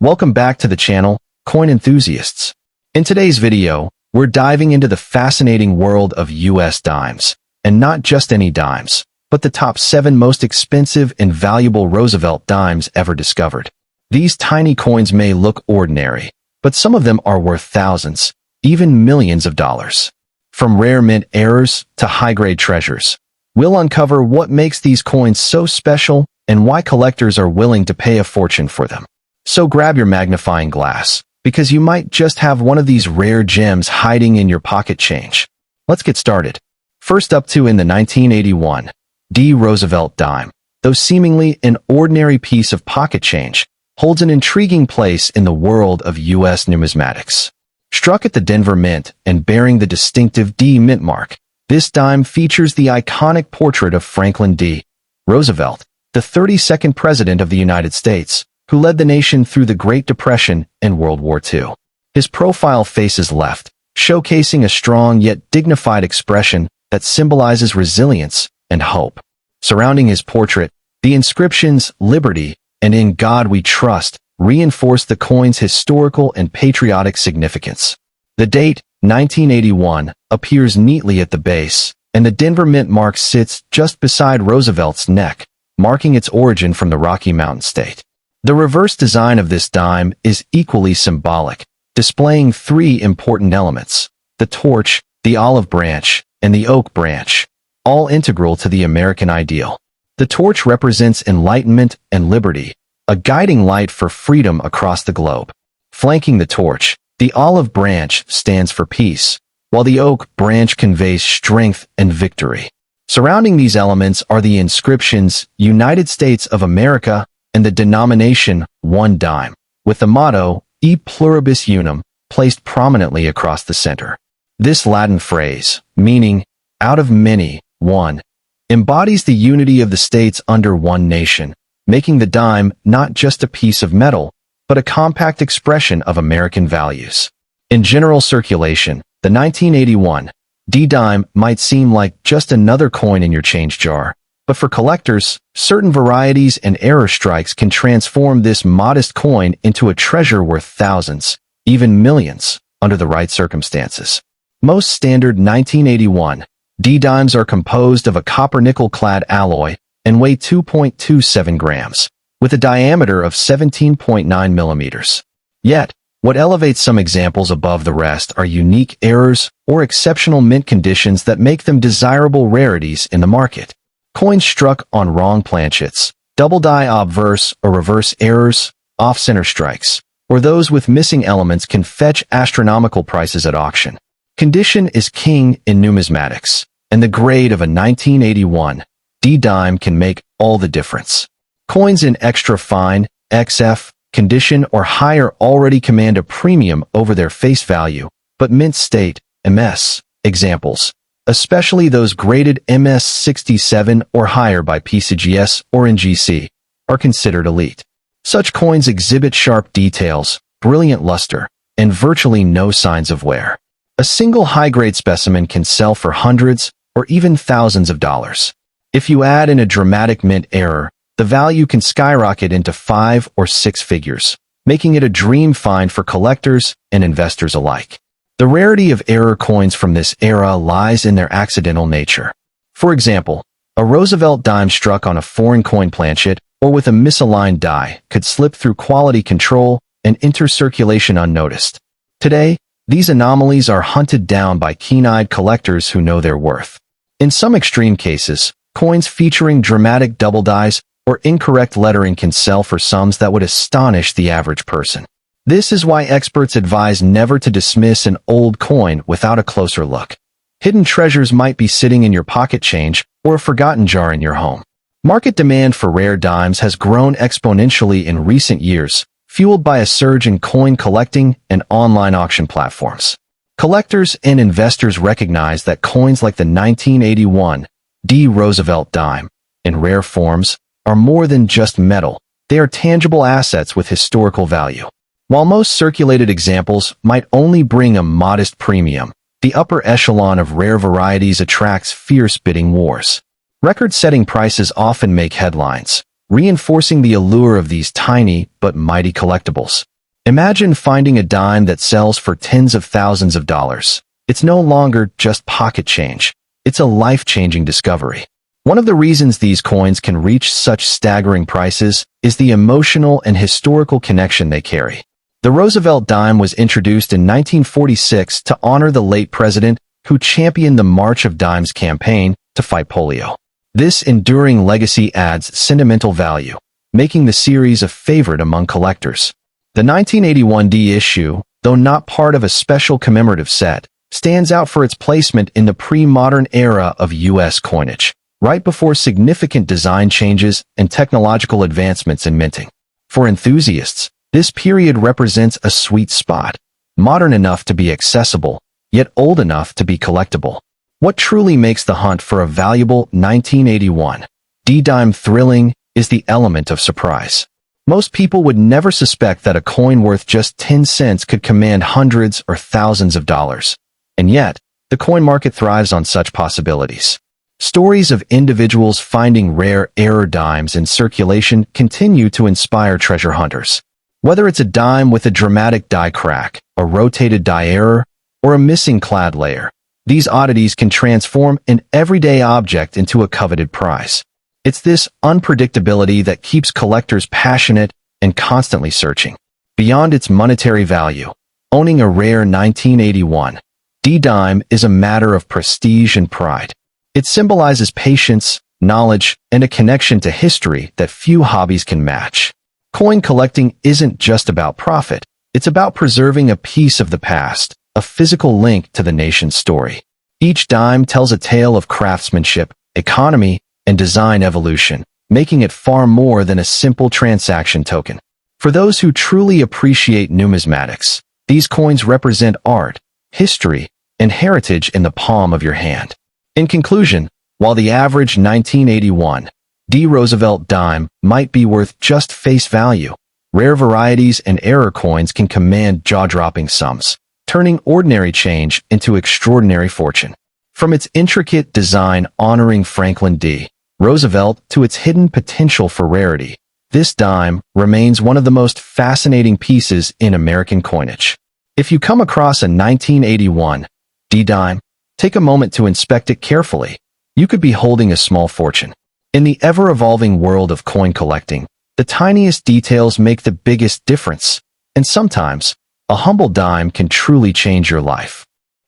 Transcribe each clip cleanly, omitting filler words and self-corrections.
Welcome back to the channel, coin enthusiasts. In today's video, we're diving into the fascinating world of US dimes, and not just any dimes, but the top 7 most expensive and valuable Roosevelt dimes ever discovered. These tiny coins may look ordinary, but some of them are worth thousands, even millions of dollars. From rare mint errors to high-grade treasures, we'll uncover what makes these coins so special and why collectors are willing to pay a fortune for them. So grab your magnifying glass, because you might just have one of these rare gems hiding in your pocket change. Let's get started. First up in the 1981 Roosevelt dime, though seemingly an ordinary piece of pocket change, holds an intriguing place in the world of U.S. numismatics. Struck at the Denver Mint and bearing the distinctive D mint mark, this dime features the iconic portrait of Franklin D. Roosevelt, the 32nd President of the United States, who led the nation through the Great Depression and World War II. His profile faces left, showcasing a strong yet dignified expression that symbolizes resilience and hope. Surrounding his portrait, the inscriptions "Liberty" and "In God We Trust" reinforce the coin's historical and patriotic significance. The date, 1981, appears neatly at the base, and the Denver Mint mark sits just beside Roosevelt's neck, marking its origin from the Rocky Mountain state. The reverse design of this dime is equally symbolic, displaying 3 important elements: the torch, the olive branch, and the oak branch, all integral to the American ideal. The torch represents enlightenment and liberty, a guiding light for freedom across the globe. Flanking the torch, the olive branch stands for peace, while the oak branch conveys strength and victory. Surrounding these elements are the inscriptions "United States of America" and the denomination 1 dime, with the motto "E pluribus unum" placed prominently across the center. This Latin phrase, meaning "out of many, one," embodies the unity of the states under one nation, making the dime not just a piece of metal, but a compact expression of American values. In general circulation, the 1981 D-dime might seem like just another coin in your change jar, but for collectors, certain varieties and error strikes can transform this modest coin into a treasure worth thousands, even millions, under the right circumstances. Most standard 1981 D-dimes are composed of a copper-nickel-clad alloy and weigh 2.27 grams, with a diameter of 17.9 millimeters. Yet, what elevates some examples above the rest are unique errors or exceptional mint conditions that make them desirable rarities in the market. Coins struck on wrong planchets, double die obverse or reverse errors, off-center strikes, or those with missing elements can fetch astronomical prices at auction. Condition is king in numismatics, and the grade of a 1981 D-dime can make all the difference. Coins in extra fine, XF, condition or higher already command a premium over their face value, but mint state, MS, examples, especially those graded MS 67 or higher by PCGS or NGC, are considered elite. Such coins exhibit sharp details, brilliant luster, and virtually no signs of wear. A single high-grade specimen can sell for hundreds or even thousands of dollars. If you add in a dramatic mint error, the value can skyrocket into 5 or 6 figures, making it a dream find for collectors and investors alike. The rarity of error coins from this era lies in their accidental nature. For example, a Roosevelt dime struck on a foreign coin planchet or with a misaligned die could slip through quality control and enter circulation unnoticed. Today, these anomalies are hunted down by keen-eyed collectors who know their worth. In some extreme cases, coins featuring dramatic double dies or incorrect lettering can sell for sums that would astonish the average person. This is why experts advise never to dismiss an old coin without a closer look. Hidden treasures might be sitting in your pocket change or a forgotten jar in your home. Market demand for rare dimes has grown exponentially in recent years, fueled by a surge in coin collecting and online auction platforms. Collectors and investors recognize that coins like the 1981 Roosevelt dime, in rare forms, are more than just metal. They are tangible assets with historical value. While most circulated examples might only bring a modest premium, the upper echelon of rare varieties attracts fierce bidding wars. Record-setting prices often make headlines, reinforcing the allure of these tiny but mighty collectibles. Imagine finding a dime that sells for tens of thousands of dollars. It's no longer just pocket change. It's a life-changing discovery. One of the reasons these coins can reach such staggering prices is the emotional and historical connection they carry. The Roosevelt dime was introduced in 1946 to honor the late president who championed the March of Dimes campaign to fight polio. This enduring legacy adds sentimental value, making the series a favorite among collectors. The 1981 D issue, though not part of a special commemorative set, stands out for its placement in the pre-modern era of U.S. coinage, right before significant design changes and technological advancements in minting. For enthusiasts, this period represents a sweet spot, modern enough to be accessible, yet old enough to be collectible. What truly makes the hunt for a valuable 1981 D dime thrilling is the element of surprise. Most people would never suspect that a coin worth just 10 cents could command hundreds or thousands of dollars. And yet, the coin market thrives on such possibilities. Stories of individuals finding rare error dimes in circulation continue to inspire treasure hunters. Whether it's a dime with a dramatic die crack, a rotated die error, or a missing clad layer, these oddities can transform an everyday object into a coveted prize. It's this unpredictability that keeps collectors passionate and constantly searching. Beyond its monetary value, owning a rare 1981 D dime is a matter of prestige and pride. It symbolizes patience, knowledge, and a connection to history that few hobbies can match. Coin collecting isn't just about profit. It's about preserving a piece of the past, a physical link to the nation's story. Each dime tells a tale of craftsmanship, economy, and design evolution, making it far more than a simple transaction token. For those who truly appreciate numismatics, these coins represent art, history, and heritage in the palm of your hand. In conclusion, while the average 1981 D Roosevelt dime might be worth just face value, rare varieties and error coins can command jaw-dropping sums, turning ordinary change into extraordinary fortune. From its intricate design honoring Franklin D. Roosevelt to its hidden potential for rarity, this dime remains one of the most fascinating pieces in American coinage. If you come across a 1981 D dime, take a moment to inspect it carefully. You could be holding a small fortune. In the ever-evolving world of coin collecting, the tiniest details make the biggest difference, and sometimes, a humble dime can truly change your life.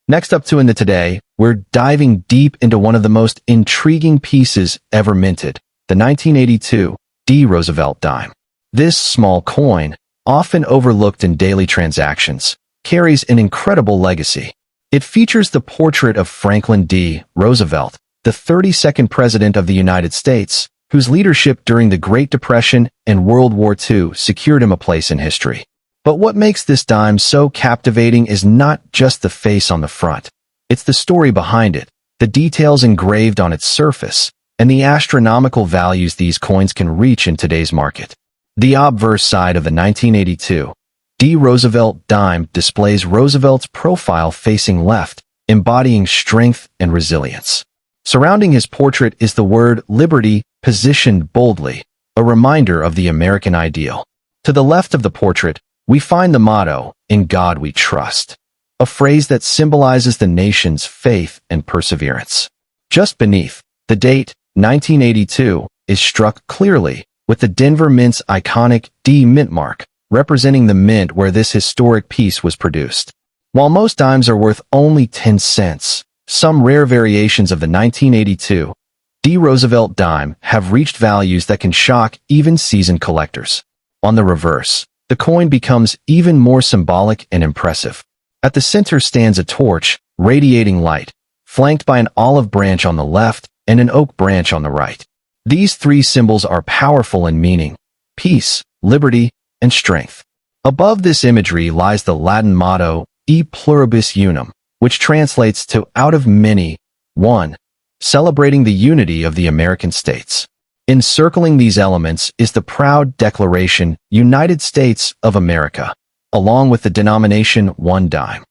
Next up in the Today, we're diving deep into one of the most intriguing pieces ever minted, the 1982 D Roosevelt dime. This small coin, often overlooked in daily transactions, carries an incredible legacy. It features the portrait of Franklin D. Roosevelt, the 32nd President of the United States, whose leadership during the Great Depression and World War II secured him a place in history. But what makes this dime so captivating is not just the face on the front. It's the story behind it, the details engraved on its surface, and the astronomical values these coins can reach in today's market. The obverse side of the 1982 D Roosevelt dime displays Roosevelt's profile facing left, embodying strength and resilience. Surrounding his portrait is the word liberty positioned boldly, a reminder of the American ideal. To the left of the portrait, we find the motto, "In God We Trust," a phrase that symbolizes the nation's faith and perseverance. Just beneath, the date, 1982, is struck clearly, with the Denver Mint's iconic D mint mark, representing the mint where this historic piece was produced. While most dimes are worth only 10 cents, some rare variations of the 1982 D Roosevelt dime have reached values that can shock even seasoned collectors. On the reverse, the coin becomes even more symbolic and impressive. At the center stands a torch, radiating light, flanked by an olive branch on the left and an oak branch on the right. These three symbols are powerful in meaning: peace, liberty, and strength. Above this imagery lies the Latin motto, E pluribus unum, which translates to out of many, one, celebrating the unity of the American states. Encircling these elements is the proud declaration, United States of America, along with the denomination one dime.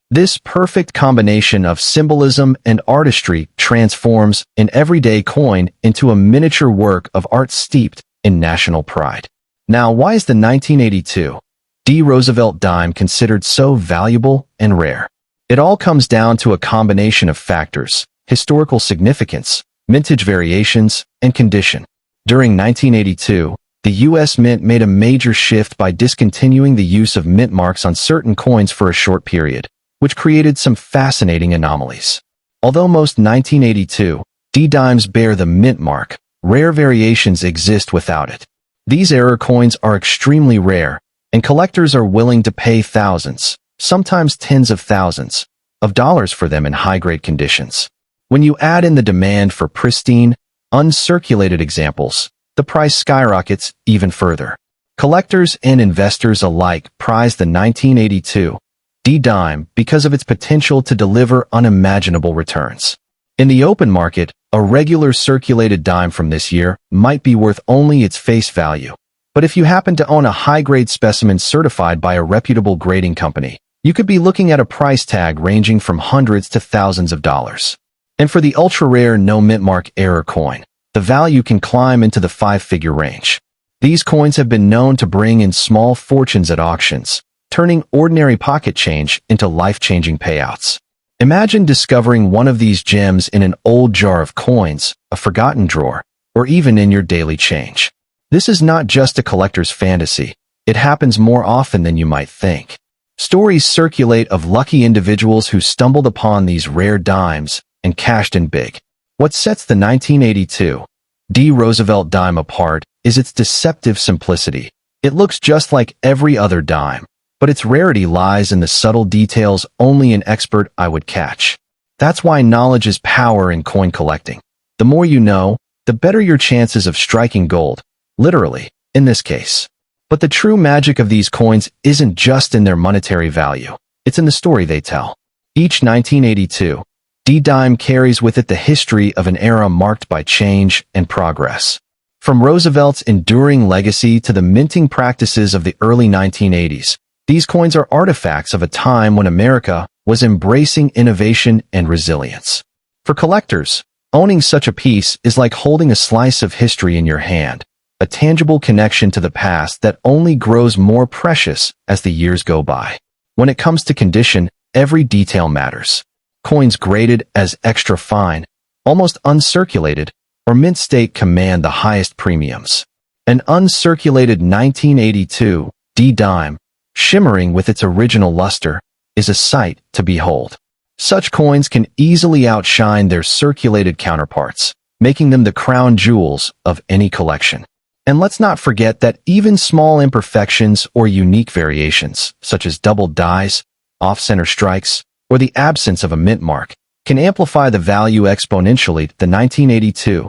This perfect combination of symbolism and artistry transforms an everyday coin into a miniature work of art steeped in national pride. Now, why is the 1982 D. Roosevelt dime considered so valuable and rare? It all comes down to a combination of factors: historical significance, mintage variations, and condition. During 1982, the U.S. Mint made a major shift by discontinuing the use of mint marks on certain coins for a short period, which created some fascinating anomalies. Although most 1982 D dimes bear the mint mark, rare variations exist without it. These error coins are extremely rare, and collectors are willing to pay thousands, sometimes tens of thousands, of dollars for them in high-grade conditions. When you add in the demand for pristine, uncirculated examples, the price skyrockets even further. Collectors and investors alike prize the 1982 D dime because of its potential to deliver unimaginable returns. In the open market, a regular circulated dime from this year might be worth only its face value. But if you happen to own a high-grade specimen certified by a reputable grading company, you could be looking at a price tag ranging from hundreds to thousands of dollars. And for the ultra-rare no mint mark error coin, the value can climb into the five-figure range. These coins have been known to bring in small fortunes at auctions, turning ordinary pocket change into life-changing payouts. Imagine discovering one of these gems in an old jar of coins, a forgotten drawer, or even in your daily change. This is not just a collector's fantasy. It happens more often than you might think. Stories circulate of lucky individuals who stumbled upon these rare dimes and cashed in big. What sets the 1982 D. Roosevelt dime apart is its deceptive simplicity. It looks just like every other dime, but its rarity lies in the subtle details only an expert eye would catch. That's why knowledge is power in coin collecting. The more you know, the better your chances of striking gold, literally, in this case. But the true magic of these coins isn't just in their monetary value. It's in the story they tell. Each 1982 D dime carries with it the history of an era marked by change and progress. From Roosevelt's enduring legacy to the minting practices of the early 1980s, these coins are artifacts of a time when America was embracing innovation and resilience. For collectors, owning such a piece is like holding a slice of history in your hand, a tangible connection to the past that only grows more precious as the years go by. When it comes to condition, every detail matters. Coins graded as extra fine, almost uncirculated, or mint state command the highest premiums. An uncirculated 1982 D dime, shimmering with its original luster, is a sight to behold. Such coins can easily outshine their circulated counterparts, making them the crown jewels of any collection. And let's not forget that even small imperfections or unique variations, such as doubled dies, off-center strikes, or the absence of a mint mark, can amplify the value exponentially. The 1982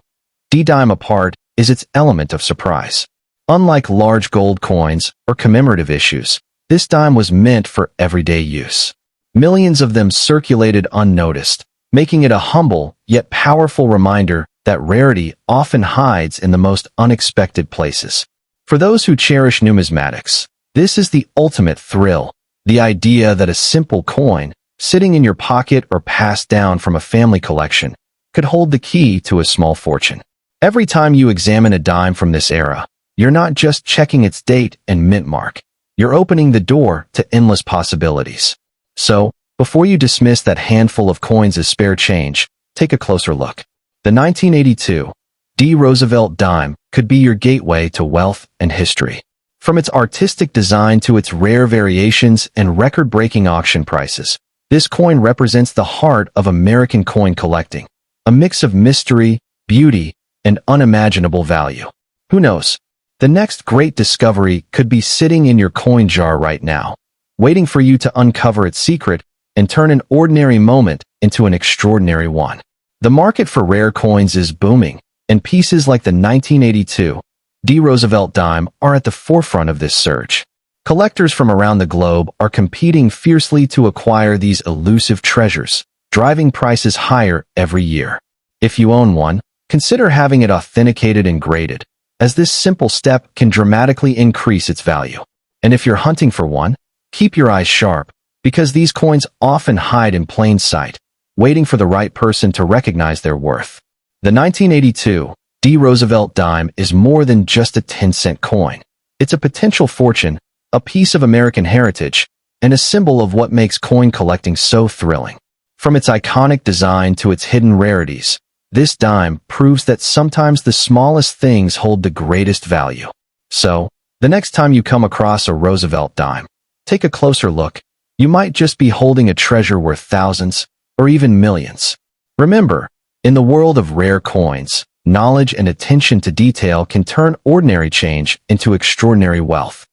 D dime apart is its element of surprise. Unlike large gold coins or commemorative issues, this dime was meant for everyday use. Millions of them circulated unnoticed, making it a humble yet powerful reminder that rarity often hides in the most unexpected places. For those who cherish numismatics, this is the ultimate thrill, the idea that a simple coin, sitting in your pocket or passed down from a family collection, could hold the key to a small fortune. Every time you examine a dime from this era, you're not just checking its date and mint mark, you're opening the door to endless possibilities. So, before you dismiss that handful of coins as spare change, take a closer look. The 1982 D. Roosevelt dime could be your gateway to wealth and history. From its artistic design to its rare variations and record-breaking auction prices, this coin represents the heart of American coin collecting, a mix of mystery, beauty, and unimaginable value. Who knows? The next great discovery could be sitting in your coin jar right now, waiting for you to uncover its secret and turn an ordinary moment into an extraordinary one. The market for rare coins is booming, and pieces like the 1982 D. Roosevelt dime are at the forefront of this surge. Collectors from around the globe are competing fiercely to acquire these elusive treasures, driving prices higher every year. If you own one, consider having it authenticated and graded, as this simple step can dramatically increase its value. And if you're hunting for one, keep your eyes sharp, because these coins often hide in plain sight, waiting for the right person to recognize their worth. The 1982 D. Roosevelt dime is more than just a 10-cent coin. It's a potential fortune, a piece of American heritage, and a symbol of what makes coin collecting so thrilling. From its iconic design to its hidden rarities, this dime proves that sometimes the smallest things hold the greatest value. So, the next time you come across a Roosevelt dime, take a closer look. You might just be holding a treasure worth thousands, or even millions. Remember, in the world of rare coins, knowledge and attention to detail can turn ordinary change into extraordinary wealth.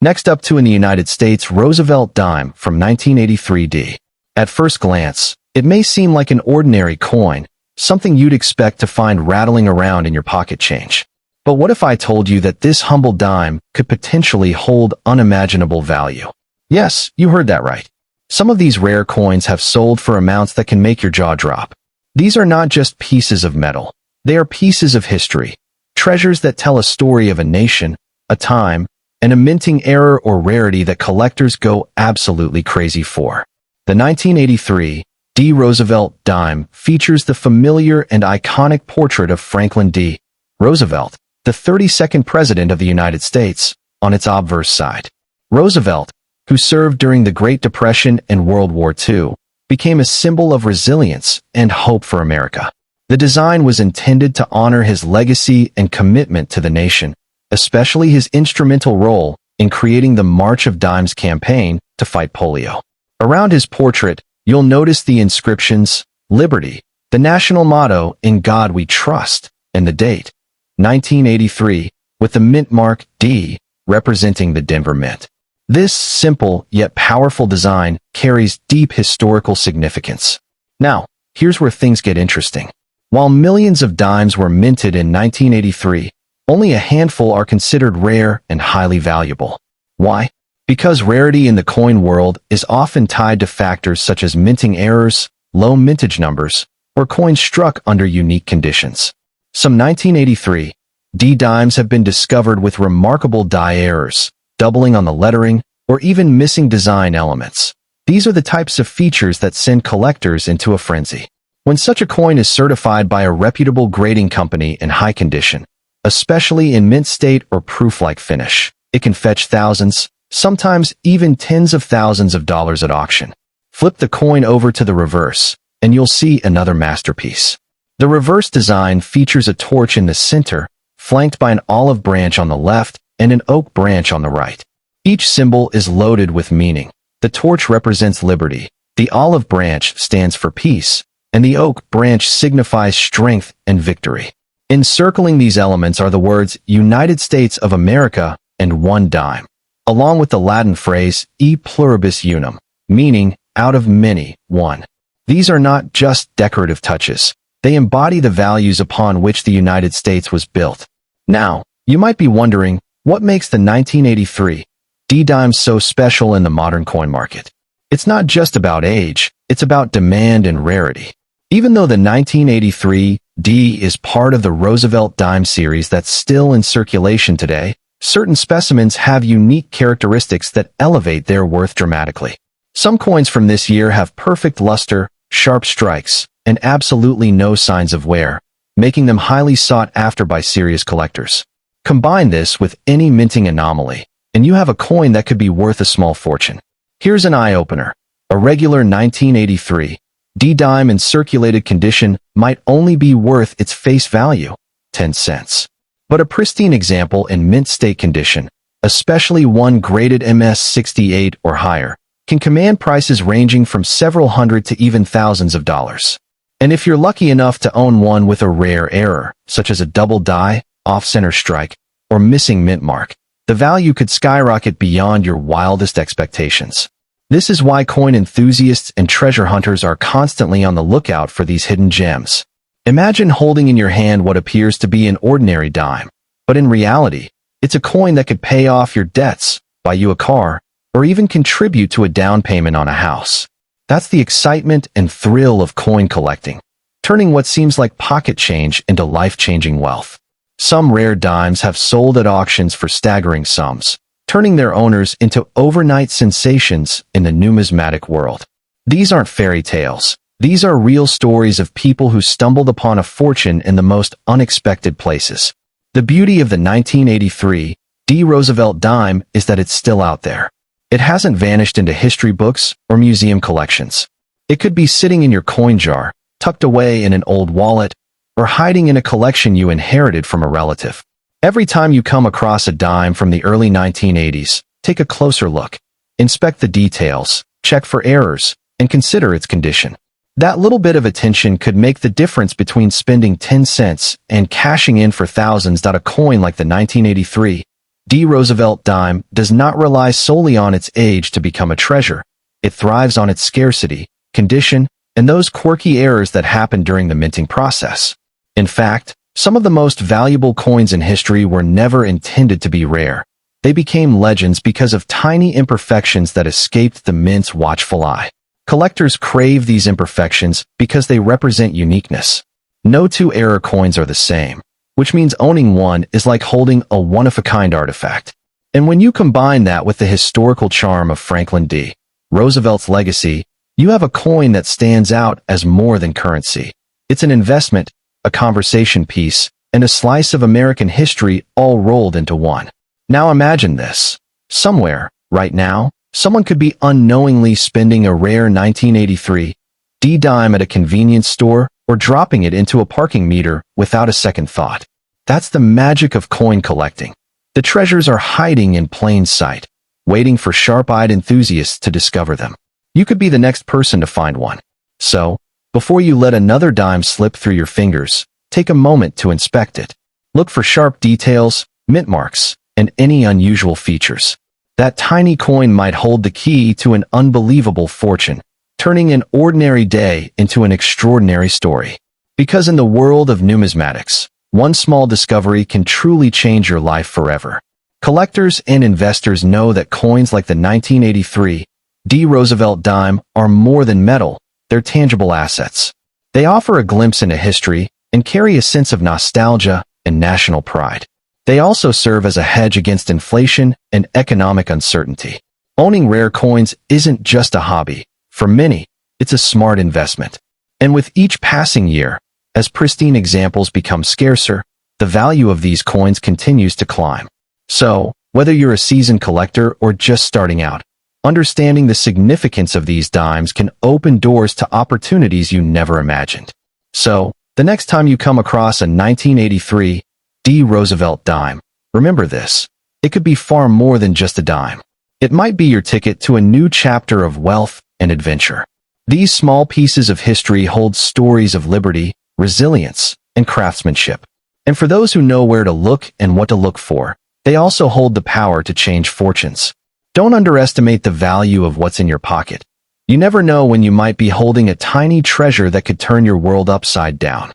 Next up in the United States, Roosevelt dime from 1983D. At first glance, it may seem like an ordinary coin, something you'd expect to find rattling around in your pocket change. But what if I told you that this humble dime could potentially hold unimaginable value? Yes, you heard that right. Some of these rare coins have sold for amounts that can make your jaw drop. These are not just pieces of metal. They are pieces of history, treasures that tell a story of a nation, a time, and a minting era or rarity that collectors go absolutely crazy for. The 1983 D. Roosevelt dime features the familiar and iconic portrait of Franklin D. Roosevelt, the 32nd President of the United States, on its obverse side. Roosevelt, who served during the Great Depression and World War II, became a symbol of resilience and hope for America. The design was intended to honor his legacy and commitment to the nation, especially his instrumental role in creating the March of Dimes campaign to fight polio. Around his portrait, you'll notice the inscriptions, Liberty, the national motto, In God We Trust, and the date, 1983, with the mint mark D representing the Denver Mint. This simple yet powerful design carries deep historical significance. Now, here's where things get interesting. While millions of dimes were minted in 1983, only a handful are considered rare and highly valuable. Why? Because rarity in the coin world is often tied to factors such as minting errors, low mintage numbers, or coins struck under unique conditions. Some 1983 D dimes have been discovered with remarkable die errors, doubling on the lettering, or even missing design elements. These are the types of features that send collectors into a frenzy. When such a coin is certified by a reputable grading company in high condition, especially in mint state or proof-like finish, it can fetch thousands, sometimes even tens of thousands of dollars at auction. Flip the coin over to the reverse, and you'll see another masterpiece. The reverse design features a torch in the center, flanked by an olive branch on the left and an oak branch on the right. Each symbol is loaded with meaning. The torch represents liberty, the olive branch stands for peace, and the oak branch signifies strength and victory. Encircling these elements are the words United States of America and one dime, along with the Latin phrase e pluribus unum, meaning out of many, one. These are not just decorative touches. They embody the values upon which the United States was built. Now, you might be wondering, what makes the 1983 D dime so special in the modern coin market? It's not just about age, it's about demand and rarity. Even though the 1983 D is part of the Roosevelt Dime series that's still in circulation today, certain specimens have unique characteristics that elevate their worth dramatically. Some coins from this year have perfect luster, sharp strikes, and absolutely no signs of wear, making them highly sought after by serious collectors. Combine this with any minting anomaly, and you have a coin that could be worth a small fortune. Here's an eye-opener. A regular 1983 D dime in circulated condition might only be worth its face value, 10 cents. But a pristine example in mint state condition, especially one graded MS-68 or higher, can command prices ranging from several hundred to even thousands of dollars. And if you're lucky enough to own one with a rare error, such as a double die, off-center strike, or missing mint mark, the value could skyrocket beyond your wildest expectations. This is why coin enthusiasts and treasure hunters are constantly on the lookout for these hidden gems. Imagine holding in your hand what appears to be an ordinary dime, but in reality, it's a coin that could pay off your debts, buy you a car, or even contribute to a down payment on a house. That's the excitement and thrill of coin collecting, turning what seems like pocket change into life-changing wealth. Some rare dimes have sold at auctions for staggering sums, turning their owners into overnight sensations in the numismatic world. These aren't fairy tales. These are real stories of people who stumbled upon a fortune in the most unexpected places. The beauty of the 1983 D. Roosevelt Dime is that it's still out there. It hasn't vanished into history books or museum collections. It could be sitting in your coin jar, tucked away in an old wallet, or hiding in a collection you inherited from a relative. Every time you come across a dime from the early 1980s, take a closer look. Inspect the details, check for errors, and consider its condition. That little bit of attention could make the difference between spending 10 cents and cashing in for thousands. A coin like the 1983 D. Roosevelt dime does not rely solely on its age to become a treasure. It thrives on its scarcity, condition, and those quirky errors that happen during the minting process. In fact, some of the most valuable coins in history were never intended to be rare. They became legends because of tiny imperfections that escaped the mint's watchful eye. Collectors crave these imperfections because they represent uniqueness. No two error coins are the same, which means owning one is like holding a one-of-a-kind artifact. And when you combine that with the historical charm of Franklin D. Roosevelt's legacy, you have a coin that stands out as more than currency. It's an investment, a conversation piece, and a slice of American history all rolled into one. Now imagine this. Somewhere, right now, someone could be unknowingly spending a rare 1983 D dime at a convenience store or dropping it into a parking meter without a second thought. That's the magic of coin collecting. The treasures are hiding in plain sight, waiting for sharp-eyed enthusiasts to discover them. You could be the next person to find one. So, before you let another dime slip through your fingers, take a moment to inspect it. Look for sharp details, mint marks, and any unusual features. That tiny coin might hold the key to an unbelievable fortune, turning an ordinary day into an extraordinary story. Because in the world of numismatics, one small discovery can truly change your life forever. Collectors and investors know that coins like the 1983 D. Roosevelt dime are more than metal, they're tangible assets. They offer a glimpse into history and carry a sense of nostalgia and national pride. They also serve as a hedge against inflation and economic uncertainty. Owning rare coins isn't just a hobby. For many, it's a smart investment. And with each passing year, as pristine examples become scarcer, the value of these coins continues to climb. So, whether you're a seasoned collector or just starting out, understanding the significance of these dimes can open doors to opportunities you never imagined. So, the next time you come across a 1983 D. Roosevelt dime, remember this. It could be far more than just a dime. It might be your ticket to a new chapter of wealth and adventure. These small pieces of history hold stories of liberty, resilience, and craftsmanship. And for those who know where to look and what to look for, they also hold the power to change fortunes. Don't underestimate the value of what's in your pocket. You never know when you might be holding a tiny treasure that could turn your world upside down.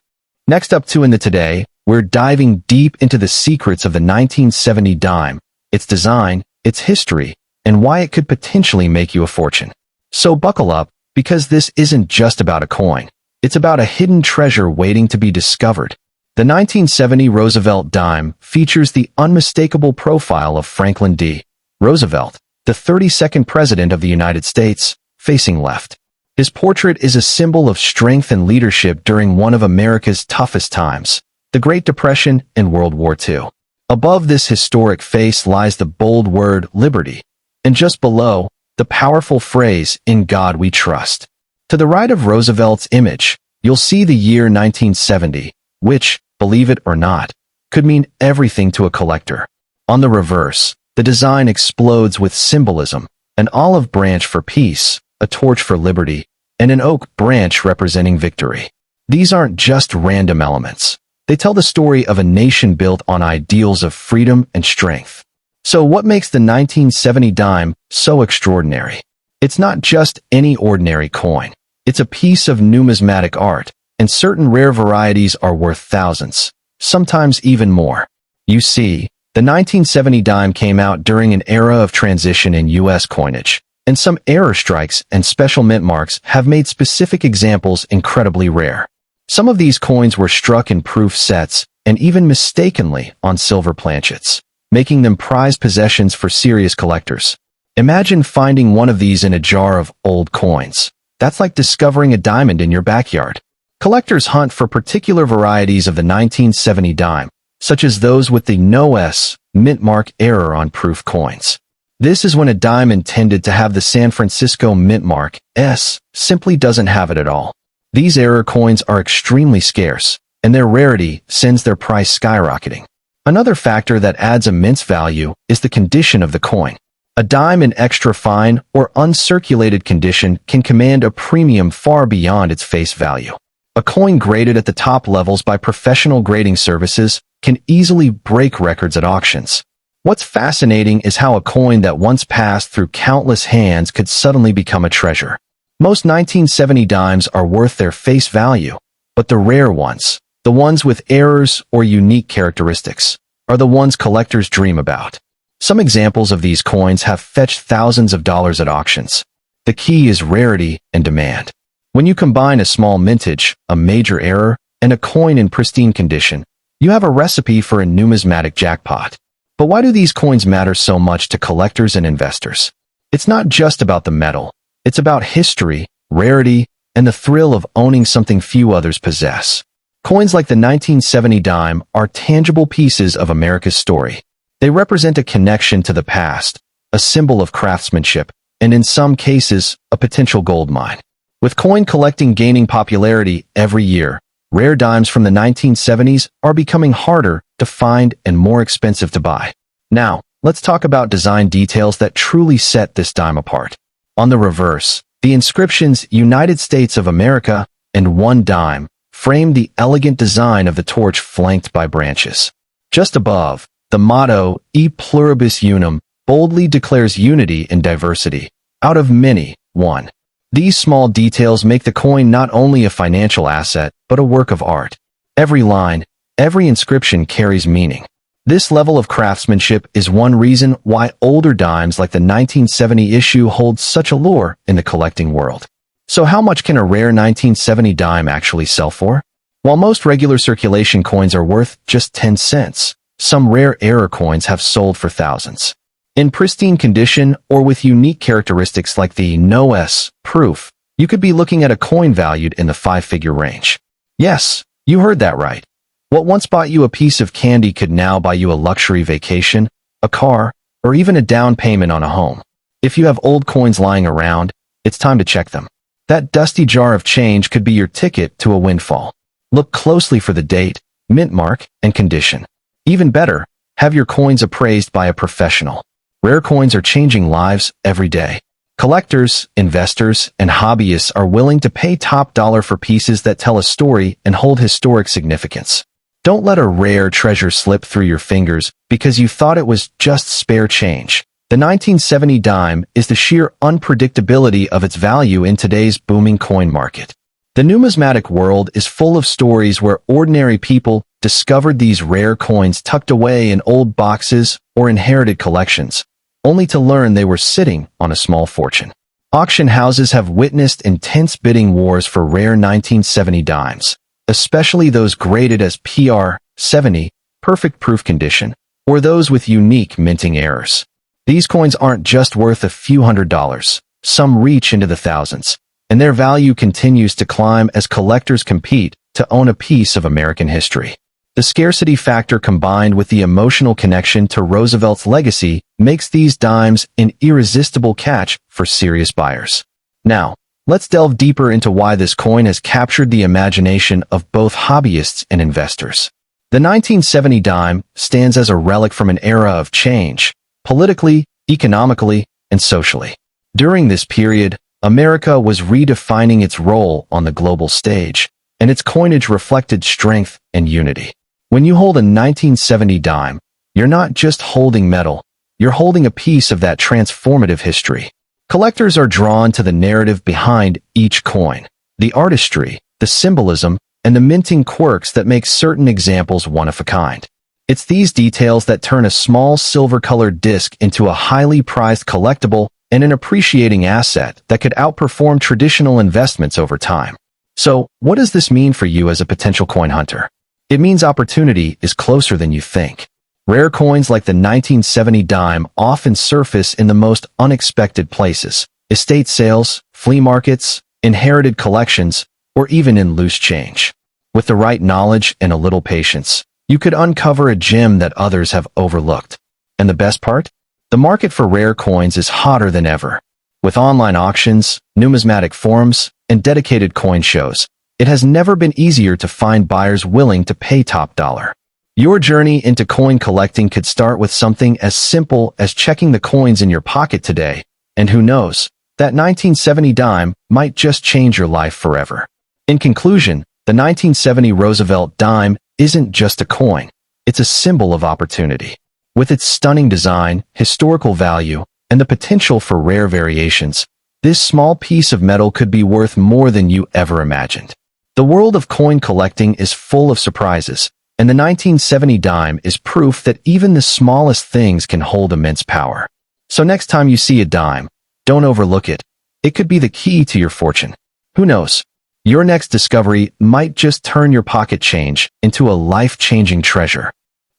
Next up in the Today, we're diving deep into the secrets of the 1970 dime, its design, its history, and why it could potentially make you a fortune. So buckle up, because this isn't just about a coin. It's about a hidden treasure waiting to be discovered. The 1970 Roosevelt dime features the unmistakable profile of Franklin D. Roosevelt, the 32nd President of the United States, facing left. His portrait is a symbol of strength and leadership during one of America's toughest times, the Great Depression and World War II. Above this historic face lies the bold word liberty, and just below, the powerful phrase, "In God we trust." To the right of Roosevelt's image, you'll see the year 1970, which, believe it or not, could mean everything to a collector. On the reverse, the design explodes with symbolism: an olive branch for peace, a torch for liberty, and an oak branch representing victory. These aren't just random elements. They tell the story of a nation built on ideals of freedom and strength. So what makes the 1970 dime so extraordinary? It's not just any ordinary coin. It's a piece of numismatic art, and certain rare varieties are worth thousands, sometimes even more. You see, the 1970 dime came out during an era of transition in U.S. coinage, and some error strikes and special mint marks have made specific examples incredibly rare. Some of these coins were struck in proof sets and even mistakenly on silver planchets, making them prized possessions for serious collectors. Imagine finding one of these in a jar of old coins. That's like discovering a diamond in your backyard. Collectors hunt for particular varieties of the 1970 dime, such as those with the no S mint mark error on proof coins. This is when a dime intended to have the San Francisco mint mark S simply doesn't have it at all. These error coins are extremely scarce, and their rarity sends their price skyrocketing. Another factor that adds immense value is the condition of the coin. A dime in extra fine or uncirculated condition can command a premium far beyond its face value. A coin graded at the top levels by professional grading services can easily break records at auctions. What's fascinating is how a coin that once passed through countless hands could suddenly become a treasure. Most 1970 dimes are worth their face value, but the rare ones, the ones with errors or unique characteristics, are the ones collectors dream about. Some examples of these coins have fetched thousands of dollars at auctions. The key is rarity and demand. When you combine a small mintage, a major error, and a coin in pristine condition, you have a recipe for a numismatic jackpot. But why do these coins matter so much to collectors and investors? It's not just about the metal. It's about history, rarity, and the thrill of owning something few others possess. Coins like the 1970 dime are tangible pieces of America's story. They represent a connection to the past, a symbol of craftsmanship, and in some cases, a potential gold mine. With coin collecting gaining popularity every year, rare dimes from the 1970s are becoming harder to find and more expensive to buy. Now, let's talk about design details that truly set this dime apart. On the reverse, the inscriptions United States of America and one dime frame the elegant design of the torch flanked by branches. Just above, the motto, E pluribus unum, boldly declares unity in diversity. Out of many, one. These small details make the coin not only a financial asset, but a work of art. Every line, every inscription carries meaning. This level of craftsmanship is one reason why older dimes like the 1970 issue hold such allure in the collecting world. So how much can a rare 1970 dime actually sell for? While most regular circulation coins are worth just 10 cents, some rare error coins have sold for thousands. In pristine condition or with unique characteristics like the No S proof, you could be looking at a coin valued in the five-figure range. Yes, you heard that right. What once bought you a piece of candy could now buy you a luxury vacation, a car, or even a down payment on a home. If you have old coins lying around, it's time to check them. That dusty jar of change could be your ticket to a windfall. Look closely for the date, mint mark, and condition. Even better, have your coins appraised by a professional. Rare coins are changing lives every day. Collectors, investors, and hobbyists are willing to pay top dollar for pieces that tell a story and hold historic significance. Don't let a rare treasure slip through your fingers because you thought it was just spare change. The 1970 dime is the sheer unpredictability of its value in today's booming coin market. The numismatic world is full of stories where ordinary people discovered these rare coins tucked away in old boxes or inherited collections, only to learn they were sitting on a small fortune. Auction houses have witnessed intense bidding wars for rare 1970 dimes, especially those graded as PR 70, perfect proof condition, or those with unique minting errors. These coins aren't just worth a few $100s, some reach into the thousands, and their value continues to climb as collectors compete to own a piece of American history. The scarcity factor combined with the emotional connection to Roosevelt's legacy makes these dimes an irresistible catch for serious buyers. Now, let's delve deeper into why this coin has captured the imagination of both hobbyists and investors. The 1970 dime stands as a relic from an era of change, politically, economically, and socially. During this period, America was redefining its role on the global stage, and its coinage reflected strength and unity. When you hold a 1970 dime, you're not just holding metal, you're holding a piece of that transformative history. Collectors are drawn to the narrative behind each coin, the artistry, the symbolism, and the minting quirks that make certain examples one of a kind. It's these details that turn a small silver-colored disc into a highly prized collectible and an appreciating asset that could outperform traditional investments over time. So, what does this mean for you as a potential coin hunter? It means opportunity is closer than you think. Rare coins like the 1970 dime often surface in the most unexpected places: estate sales, flea markets, inherited collections, or even in loose change. With the right knowledge and a little patience, you could uncover a gem that others have overlooked. And the best part? The market for rare coins is hotter than ever. With online auctions, numismatic forums, and dedicated coin shows, it has never been easier to find buyers willing to pay top dollar. Your journey into coin collecting could start with something as simple as checking the coins in your pocket today, and who knows, that 1970 dime might just change your life forever. In conclusion, the 1970 Roosevelt dime isn't just a coin, it's a symbol of opportunity. With its stunning design, historical value, and the potential for rare variations, this small piece of metal could be worth more than you ever imagined. The world of coin collecting is full of surprises, and the 1970 dime is proof that even the smallest things can hold immense power. So next time you see a dime, don't overlook it. It could be the key to your fortune. Who knows? Your next discovery might just turn your pocket change into a life-changing treasure.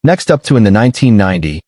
Next up in the 1990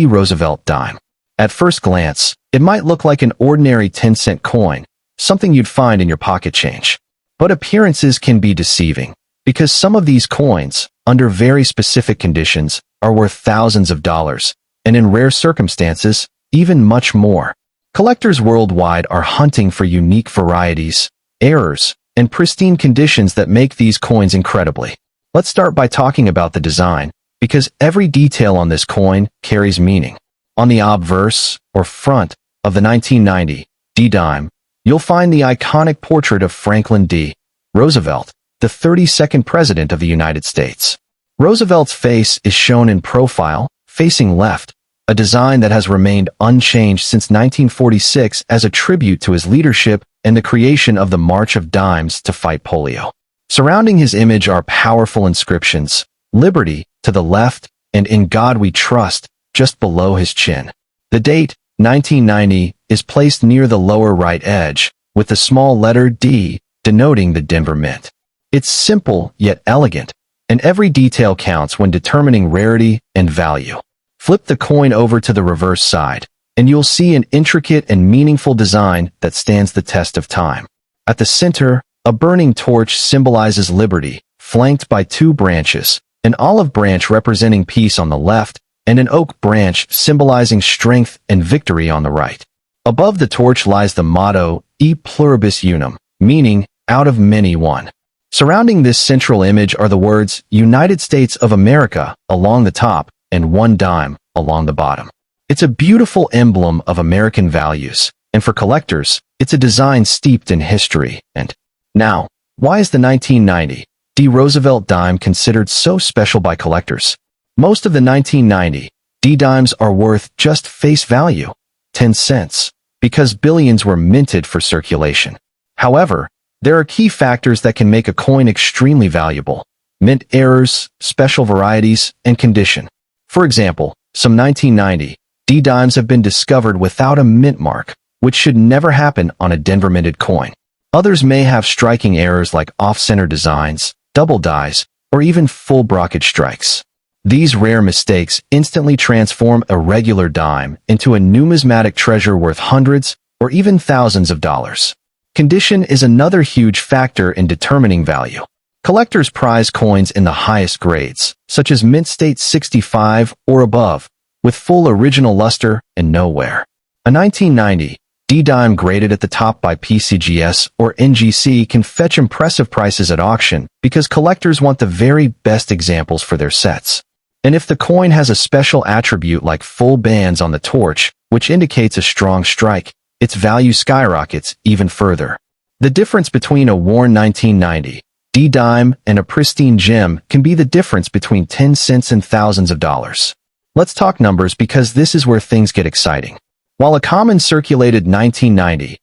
Roosevelt dime. At first glance, it might look like an ordinary 10-cent coin, something you'd find in your pocket change. But appearances can be deceiving, because some of these coins, under very specific conditions, are worth thousands of dollars, and in rare circumstances, even much more. Collectors worldwide are hunting for unique varieties, errors, and pristine conditions that make these coins incredibly. Let's start by talking about the design, because every detail on this coin carries meaning. On the obverse, or front, of the 1990 dime, you'll find the iconic portrait of Franklin D. Roosevelt, the 32nd President of the United States. Roosevelt's face is shown in profile, facing left, a design that has remained unchanged since 1946 as a tribute to his leadership and the creation of the March of Dimes to fight polio. Surrounding his image are powerful inscriptions, Liberty, to the left, and In God We Trust, just below his chin. The date, 1990, is placed near the lower right edge, with the small letter D denoting the Denver Mint. It's simple yet elegant, and every detail counts when determining rarity and value. Flip the coin over to the reverse side, and you'll see an intricate and meaningful design that stands the test of time. At the center, a burning torch symbolizes liberty, flanked by two branches, an olive branch representing peace on the left, and an oak branch symbolizing strength and victory on the right. Above the torch lies the motto, E pluribus unum, meaning, out of many one. Surrounding this central image are the words, United States of America, along the top, and one dime, along the bottom. It's a beautiful emblem of American values, and for collectors, it's a design steeped in history. And now, why is the 1990 Roosevelt dime considered so special by collectors? Most of the 1990 dimes are worth just face value, 10 cents, because billions were minted for circulation. However, there are key factors that can make a coin extremely valuable: mint errors, special varieties, and condition. For example, some 1990 dimes have been discovered without a mint mark, which should never happen on a Denver minted coin. Others may have striking errors like off-center designs, double dies, or even full brockage strikes. These rare mistakes instantly transform a regular dime into a numismatic treasure worth hundreds or even thousands of dollars. Condition is another huge factor in determining value. Collectors prize coins in the highest grades, such as mint state 65 or above, with full original luster and no wear. A 1990 dime graded at the top by PCGS or NGC can fetch impressive prices at auction because collectors want the very best examples for their sets. And if the coin has a special attribute like full bands on the torch, which indicates a strong strike, its value skyrockets even further. The difference between a worn 1990 dime and a pristine gem can be the difference between 10 cents and thousands of dollars. Let's talk numbers because this is where things get exciting. While a common circulated 1990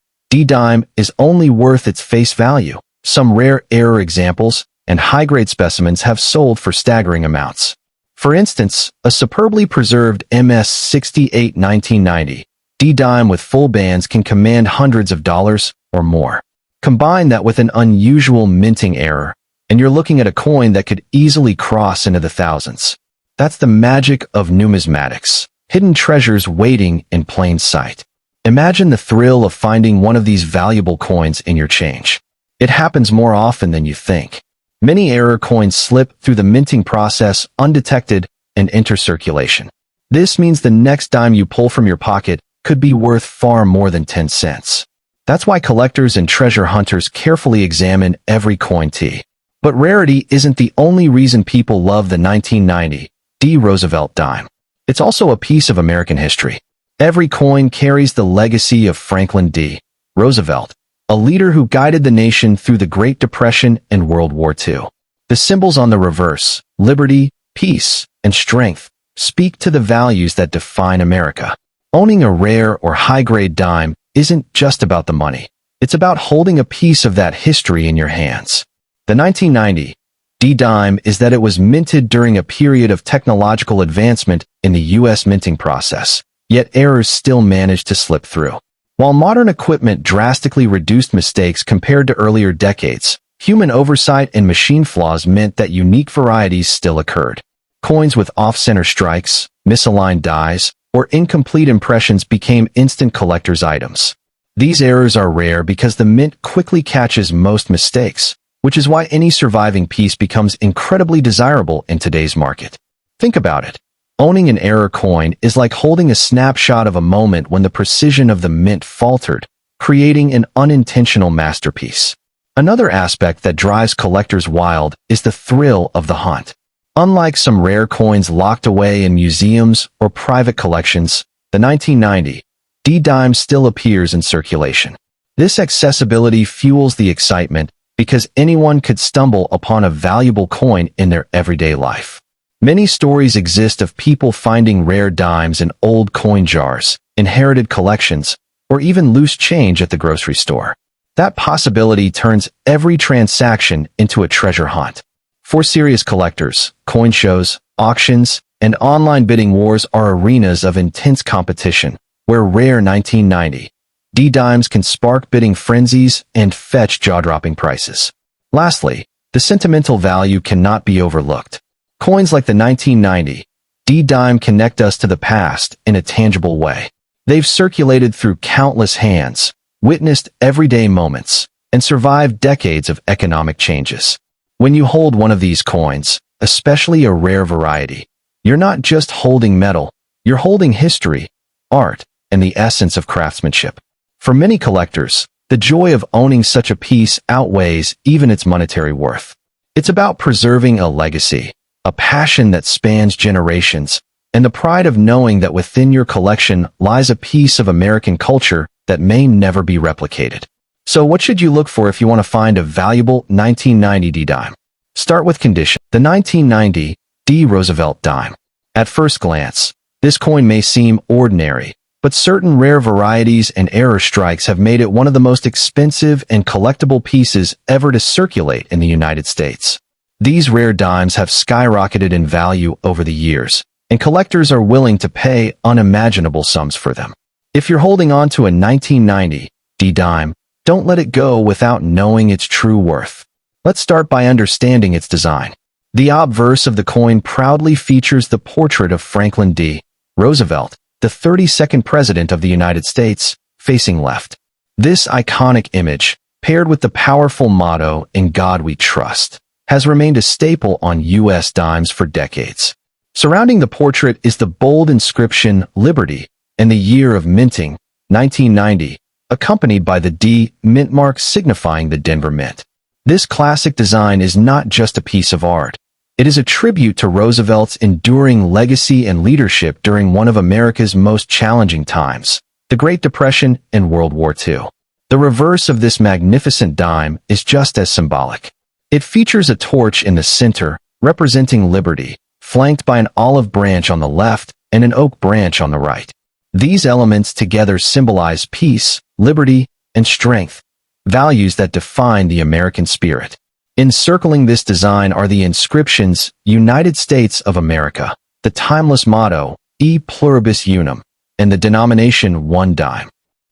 dime is only worth its face value, some rare error examples and high-grade specimens have sold for staggering amounts. For instance, a superbly preserved MS-68 1990 dime with full bands can command hundreds of dollars or more. Combine that with an unusual minting error, and you're looking at a coin that could easily cross into the thousands. That's the magic of numismatics. Hidden treasures waiting in plain sight. Imagine the thrill of finding one of these valuable coins in your change. It happens more often than you think. Many error coins slip through the minting process undetected and enter circulation. This means the next dime you pull from your pocket could be worth far more than 10 cents. That's why collectors and treasure hunters carefully examine every coin T. But rarity isn't the only reason people love the 1990 D Roosevelt dime. It's also a piece of American history. Every coin carries the legacy of Franklin D. Roosevelt, a leader who guided the nation through the Great Depression and World War II. The symbols on the reverse, liberty, peace, and strength, speak to the values that define America. Owning a rare or high-grade dime isn't just about the money. It's about holding a piece of that history in your hands. The 1990 D dime is that it was minted during a period of technological advancement in the U.S. minting process, yet errors still managed to slip through. While modern equipment drastically reduced mistakes compared to earlier decades, human oversight and machine flaws meant that unique varieties still occurred. Coins with off-center strikes, misaligned dies, or incomplete impressions became instant collector's items. These errors are rare because the mint quickly catches most mistakes, which is why any surviving piece becomes incredibly desirable in today's market. Think about it. Owning an error coin is like holding a snapshot of a moment when the precision of the mint faltered, creating an unintentional masterpiece. Another aspect that drives collectors wild is the thrill of the hunt. Unlike some rare coins locked away in museums or private collections, the 1990 D dime still appears in circulation. This accessibility fuels the excitement because anyone could stumble upon a valuable coin in their everyday life. Many stories exist of people finding rare dimes in old coin jars, inherited collections, or even loose change at the grocery store. That possibility turns every transaction into a treasure hunt. For serious collectors, coin shows, auctions, and online bidding wars are arenas of intense competition, where rare 1990 D dimes can spark bidding frenzies and fetch jaw-dropping prices. Lastly, the sentimental value cannot be overlooked. Coins like the 1990 D dime connect us to the past in a tangible way. They've circulated through countless hands, witnessed everyday moments, and survived decades of economic changes. When you hold one of these coins, especially a rare variety, you're not just holding metal, you're holding history, art, and the essence of craftsmanship. For many collectors, the joy of owning such a piece outweighs even its monetary worth. It's about preserving a legacy, a passion that spans generations, and the pride of knowing that within your collection lies a piece of American culture that may never be replicated. So what should you look for if you want to find a valuable 1990 D dime? Start with condition. The 1990 D Roosevelt dime. At first glance, this coin may seem ordinary, but certain rare varieties and error strikes have made it one of the most expensive and collectible pieces ever to circulate in the United States. These rare dimes have skyrocketed in value over the years, and collectors are willing to pay unimaginable sums for them. If you're holding on to a 1990 D dime, don't let it go without knowing its true worth. Let's start by understanding its design. The obverse of the coin proudly features the portrait of Franklin D. Roosevelt, the 32nd President of the United States, facing left. This iconic image, paired with the powerful motto, "In God We Trust," has remained a staple on U.S. dimes for decades. Surrounding the portrait is the bold inscription, "Liberty," and the year of minting, 1990, accompanied by the D mint mark signifying the Denver Mint. This classic design is not just a piece of art. It is a tribute to Roosevelt's enduring legacy and leadership during one of America's most challenging times, the Great Depression and World War II. The reverse of this magnificent dime is just as symbolic. It features a torch in the center, representing liberty, flanked by an olive branch on the left and an oak branch on the right. These elements together symbolize peace, liberty, and strength, values that define the American spirit. Encircling this design are the inscriptions, "United States of America," the timeless motto, "E pluribus unum," and the denomination 1 dime.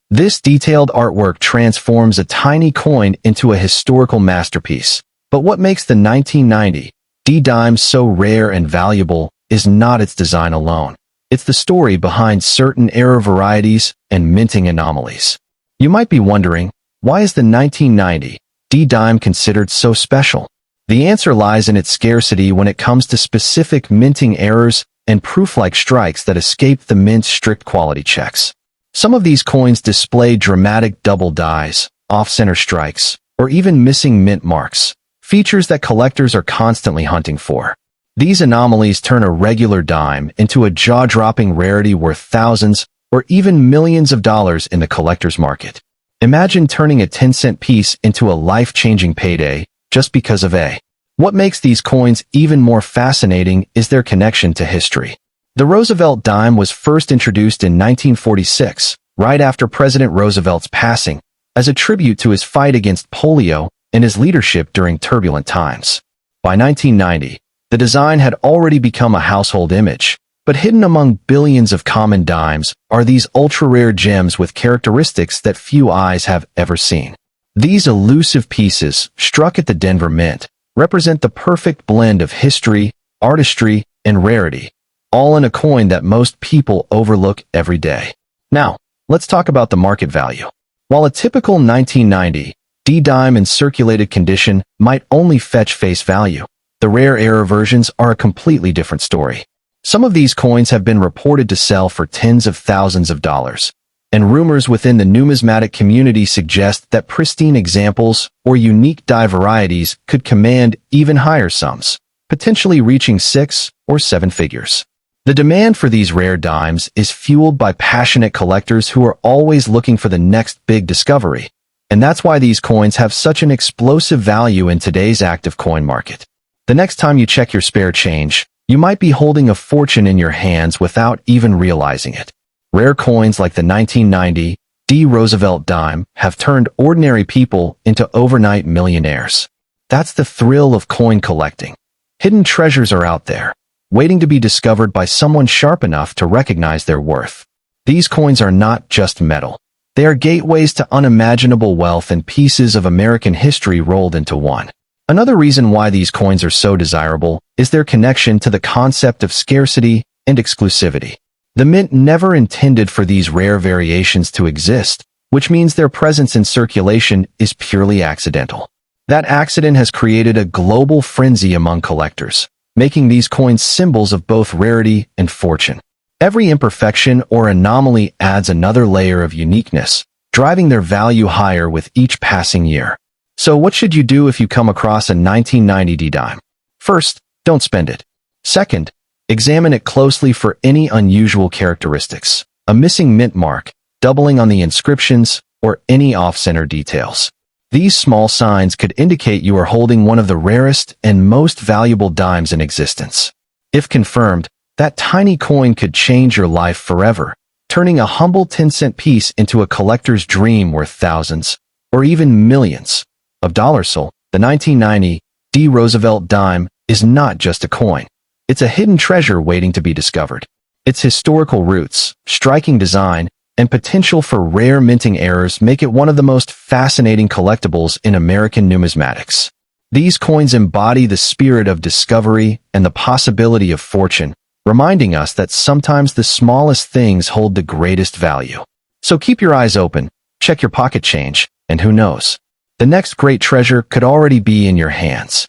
This detailed artwork transforms a tiny coin into a historical masterpiece. But what makes the 1990 D dime so rare and valuable is not its design alone. It's the story behind certain error varieties and minting anomalies. You might be wondering, why is the 1990 D dime considered so special? The answer lies in its scarcity when it comes to specific minting errors and proof-like strikes that escape the mint's strict quality checks. Some of these coins display dramatic double dies, off-center strikes, or even missing mint marks, features that collectors are constantly hunting for. These anomalies turn a regular dime into a jaw-dropping rarity worth thousands or even millions of dollars in the collector's market. Imagine turning a 10-cent piece into a life-changing payday just because of A. What makes these coins even more fascinating is their connection to history. The Roosevelt dime was first introduced in 1946, right after President Roosevelt's passing, as a tribute to his fight against polio and his leadership during turbulent times. By 1990, the design had already become a household image, but hidden among billions of common dimes are these ultra-rare gems with characteristics that few eyes have ever seen. These elusive pieces, struck at the Denver Mint, represent the perfect blend of history, artistry, and rarity, all in a coin that most people overlook every day. Now, let's talk about the market value. While a typical 1990 D-dime in circulated condition might only fetch face value, the rare error versions are a completely different story. Some of these coins have been reported to sell for tens of thousands of dollars, and rumors within the numismatic community suggest that pristine examples or unique die varieties could command even higher sums, potentially reaching 6 or 7 figures. The demand for these rare dimes is fueled by passionate collectors who are always looking for the next big discovery, and that's why these coins have such an explosive value in today's active coin market. The next time you check your spare change, you might be holding a fortune in your hands without even realizing it. Rare coins like the 1990 D Roosevelt dime have turned ordinary people into overnight millionaires. That's the thrill of coin collecting. Hidden treasures are out there, waiting to be discovered by someone sharp enough to recognize their worth. These coins are not just metal. They are gateways to unimaginable wealth and pieces of American history rolled into one. Another reason why these coins are so desirable is their connection to the concept of scarcity and exclusivity. The mint never intended for these rare variations to exist, which means their presence in circulation is purely accidental. That accident has created a global frenzy among collectors, making these coins symbols of both rarity and fortune. Every imperfection or anomaly adds another layer of uniqueness, driving their value higher with each passing year. So what should you do if you come across a 1990 D-dime? First, don't spend it. Second, examine it closely for any unusual characteristics, a missing mint mark, doubling on the inscriptions, or any off-center details. These small signs could indicate you are holding one of the rarest and most valuable dimes in existence. If confirmed, that tiny coin could change your life forever, turning a humble 10-cent piece into a collector's dream worth thousands, or even millions of dollars. So, the 1990 D Roosevelt dime is not just a coin. It's a hidden treasure waiting to be discovered. Its historical roots, striking design, and potential for rare minting errors make it one of the most fascinating collectibles in American numismatics. These coins embody the spirit of discovery and the possibility of fortune, reminding us that sometimes the smallest things hold the greatest value. So keep your eyes open, check your pocket change, and who knows? The next great treasure could already be in your hands.